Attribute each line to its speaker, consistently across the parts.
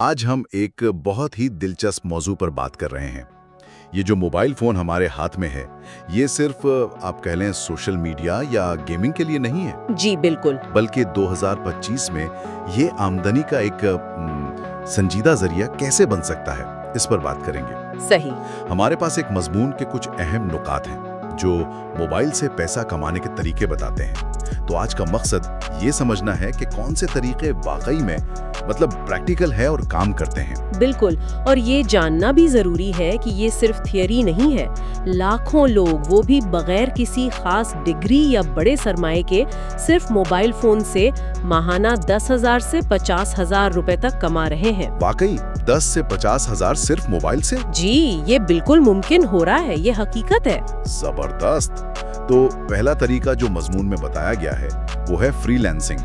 Speaker 1: आज हम एक बहुत ही दिलचस्प मौजू पर बात कर रहे हैं। ये जो मोबाइल फोन हमारे हाथ में है, ये सिर्फ आप कह लें सोशल मीडिया या गेमिंग के लिए नहीं है,
Speaker 2: जी बिल्कुल।
Speaker 1: बल्कि 2025 में ये आमदनी का एक संजीदा जरिया कैसे बन सकता है, इस पर बात करेंगे।
Speaker 2: सही।
Speaker 1: हमारे पास एक मजमून के कुछ अहम नुकात हैं जो मोबाइल से पैसा कमाने के तरीके बताते हैं। तो आज का मकसद ये समझना है कि कौन से तरीके वाकई में मतलब प्रैक्टिकल है और काम करते हैं।
Speaker 2: बिल्कुल, और ये जानना भी जरूरी है कि ये सिर्फ थियरी नहीं है। लाखों लोग, वो भी बगैर किसी खास डिग्री या बड़े सरमाए के, सिर्फ मोबाइल फोन से माहाना 10,000 से 50,000 रुपए तक कमा रहे हैं।
Speaker 1: वाकई 10 से 50,000 सिर्फ मोबाइल से?
Speaker 2: जी, ये बिल्कुल मुमकिन हो रहा है, ये हकीकत है।
Speaker 1: जबरदस्त। तो पहला तरीका जो मजमून में बताया गया है वो है फ्रीलांसिंग,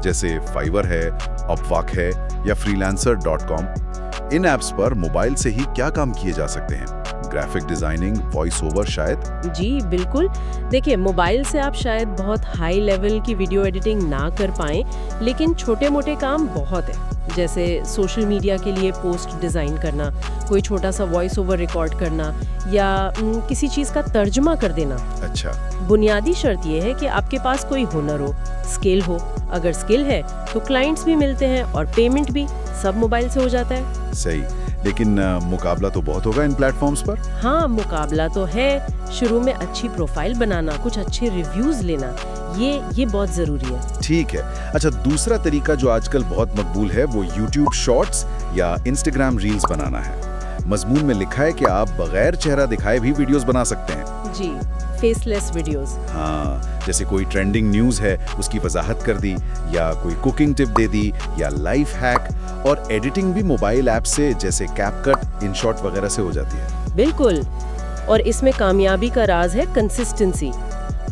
Speaker 1: जैसे फाइवर है, अपवर्क है या freelancer.com। इन ऐप्स पर मोबाइल से ही क्या काम किए जा सकते हैं? ग्राफिक डिजाइनिंग, वॉइस ओवर शायद?
Speaker 2: जी बिल्कुल। देखिए, मोबाइल से आप शायद बहुत हाई लेवल की वीडियो एडिटिंग ना कर पाएं, लेकिन छोटे मोटे काम बहुत है, जैसे सोशल मीडिया के लिए पोस्ट डिज़ाइन करना, कोई छोटा सा वॉइस ओवर रिकॉर्ड करना या किसी चीज़ का तर्जुमा कर देना।
Speaker 1: अच्छा।
Speaker 2: बुनियादी शर्त यह है कि आपके पास कोई हुनर हो, स्किल हो। अगर स्किल है तो क्लाइंट्स भी मिलते हैं और पेमेंट भी, सब मोबाइल से हो जाता है।
Speaker 1: सही, लेकिन मुकाबला तो बहुत होगा इन प्लेटफॉर्म्स पर।
Speaker 2: हाँ, मुकाबला तो है। शुरू में अच्छी प्रोफाइल बनाना, कुछ अच्छे रिव्यूज लेना, ये बहुत जरूरी है।
Speaker 1: ठीक है। अच्छा, दूसरा तरीका जो आजकल बहुत मकबूल है वो YouTube शॉर्ट्स या Instagram रील्स बनाना है। मजमून में लिखा है कि आप बगैर चेहरा दिखाए भी वीडियोस बना सकते हैं।
Speaker 2: जी, फेसलेस वीडियोस।
Speaker 1: हाँ, जैसे कोई ट्रेंडिंग न्यूज़ है उसकी वजाहत कर दी, या कोई कुकिंग टिप दे दी, या लाइफ हैक। और एडिटिंग भी मोबाइल ऐप से, जैसे कैपकट, इनशॉट वगैरह से हो जाती है।
Speaker 2: बिल्कुल, और इसमें कामयाबी का राज है कंसिस्टेंसी।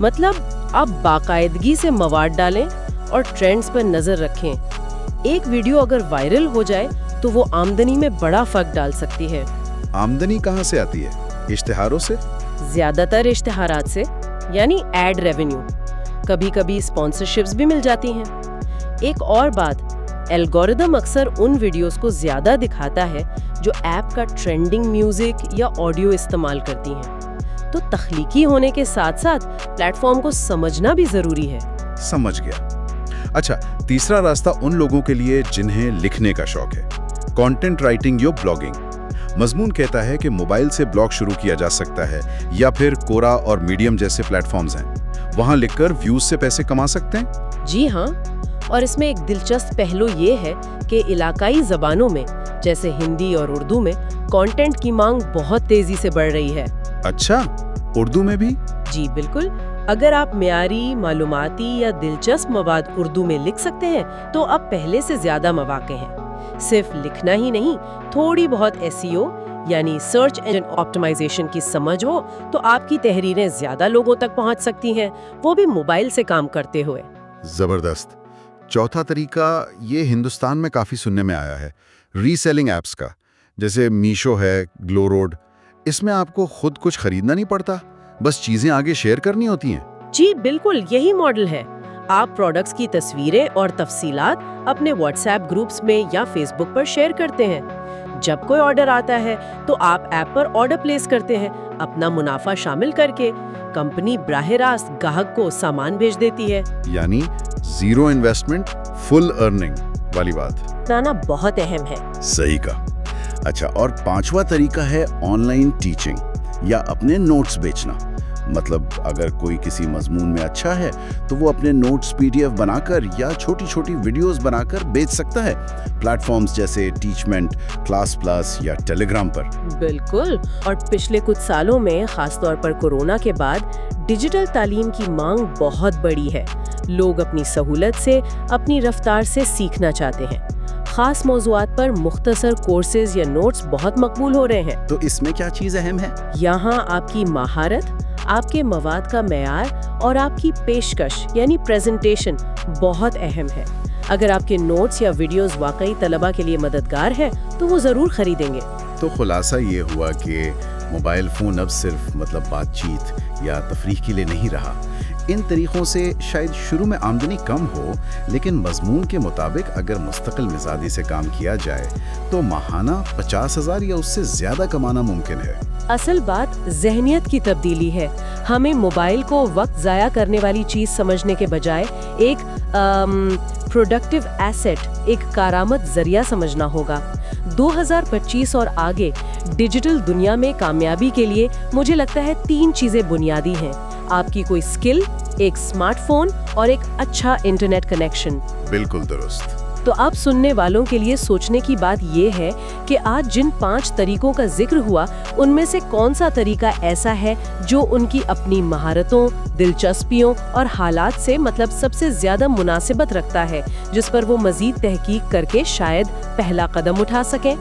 Speaker 2: मतलब आप बाकायदगी से मवाद डालें और ट्रेंड्स पर नजर रखें। एक वीडियो अगर वायरल हो जाए तो वो आमदनी में बड़ा फर्क डाल सकती है।
Speaker 1: आमदनी कहाँ से आती है? इश्तिहारों से?
Speaker 2: ज्यादातर इश्तिहारात से, यानी एड रेवेन्यू। कभी कभी स्पॉन्सरशिप्स भी मिल जाती हैं। एक और बात, एल्गोरिदम अक्सर उन वीडियोस को ज्यादा दिखाता है जो ऐप का ट्रेंडिंग म्यूजिक या ऑडियो इस्तेमाल करती हैं। तो तख्लीकी होने के साथ साथ प्लेटफॉर्म को समझना भी जरूरी है।
Speaker 1: समझ गया। अच्छा, तीसरा रास्ता उन लोगों के लिए जिन्हें लिखने का शौक है, कंटेंट राइटिंग या ब्लॉगिंग। मजमून कहता है कि मोबाइल से ब्लॉग शुरू किया जा सकता है, या फिर कोरा और मीडियम जैसे प्लेटफॉर्म्स हैं, वहां लिखकर व्यूज से पैसे कमा सकते हैं।
Speaker 2: जी हाँ, और इसमें एक दिलचस्प पहलू ये है कि इलाकाई जबानों में, जैसे हिंदी और उर्दू में, कंटेंट की मांग बहुत तेजी से बढ़ रही है।
Speaker 1: अच्छा, उर्दू में भी?
Speaker 2: जी बिल्कुल। अगर आप म्यारी, मालूमाती या दिलचस्प मवाद उर्दू में लिख सकते हैं तो अब पहले से ज्यादा मौके हैं। सिर्फ लिखना ही नहीं, थोड़ी बहुत एसईओ यानी सर्च इंजन ऑप्टिमाइजेशन की समझ हो तो आपकी तहरीरें ज्यादा लोगों तक पहुंच सकती हैं, वो भी मोबाइल से काम करते हुए।
Speaker 1: जबरदस्त। चौथा तरीका ये हिंदुस्तान में काफी सुनने में आया है, रीसेलिंग ऐप्स का, जैसे मीशो है, ग्लो रोड। इसमें आपको खुद कुछ खरीदना नहीं पड़ता, बस चीजें आगे शेयर करनी होती हैं।
Speaker 2: जी बिल्कुल, यही मॉडल है। आप प्रोडक्ट्स की तस्वीरें और तफसीलात अपने व्हाट्सएप ग्रुप्स में या फेसबुक पर शेयर करते हैं। जब कोई ऑर्डर आता है तो आप ऐप पर ऑर्डर प्लेस करते हैं, अपना मुनाफा शामिल करके कंपनी बराह रास्त ग्राहक को सामान भेज देती है।
Speaker 1: यानी जीरो इन्वेस्टमेंट, फुल अर्निंग वाली बात।
Speaker 2: बताना बहुत अहम है।
Speaker 1: सही का। अच्छा, और पांचवा तरीका है ऑनलाइन टीचिंग या अपने नोट्स बेचना। मतलब अगर कोई किसी मजमून में अच्छा है तो वो अपने नोट्स PDF बनाकर या छोटी छोटी वीडियोस बनाकर बेच सकता है, प्लेटफॉर्म्स जैसे टीचमेंट, क्लास प्लस या टेलीग्राम पर।
Speaker 2: बिल्कुल, और पिछले कुछ सालों में, खासतौर पर कोरोना के बाद, डिजिटल तालीम की मांग बहुत बड़ी है। लोग अपनी सहूलत से, अपनी रफ्तार से सीखना चाहते हैं। खास मौज़ूआत पर मुख्तसर कोर्सेज या नोट्स बहुत मकबूल हो रहे हैं।
Speaker 1: तो इसमें क्या चीज़ अहम है?
Speaker 2: यहाँ आपकी महारत, आपके मवाद का मेयार और आपकी पेशकश यानी प्रेजेंटेशन बहुत अहम है। अगर आपके नोट्स या वीडियोस वाकई तलबा के लिए मददगार है तो वो ज़रूर खरीदेंगे।
Speaker 1: तो खुलासा ये हुआ कि मोबाइल फ़ोन अब सिर्फ बातचीत या तफरीह के लिए नहीं रहा, ان طریقوں سے شاید شروع میں آمدنی کم ہو، لیکن مضمون کے مطابق اگر مستقل مزاجی سے کام کیا جائے تو ماہانہ 50,000 یا اس سے زیادہ کمانا ممکن ہے۔
Speaker 2: اصل بات ذہنیت کی تبدیلی ہے۔ ہمیں موبائل کو وقت ضائع کرنے والی چیز سمجھنے کے بجائے ایک پروڈکٹیو ایسٹ، ایک کارآمد ذریعہ سمجھنا ہوگا۔ 2025 اور آگے ڈیجیٹل دنیا میں کامیابی کے لیے مجھے لگتا ہے 3 چیزیں بنیادی ہیں: آپ کی کوئی اسکل، ایک اسمارٹ فون اور ایک اچھا انٹرنیٹ کنیکشن۔
Speaker 1: بالکل درست۔
Speaker 2: تو اب سننے والوں کے لیے سوچنے کی بات یہ ہے کہ آج جن 5 طریقوں کا ذکر ہوا ان میں سے کون سا طریقہ ایسا ہے جو ان کی اپنی مہارتوں، دلچسپیوں اور حالات سے سب سے زیادہ مناسبت رکھتا ہے، جس پر وہ مزید تحقیق کر کے شاید پہلا قدم اٹھا سکیں۔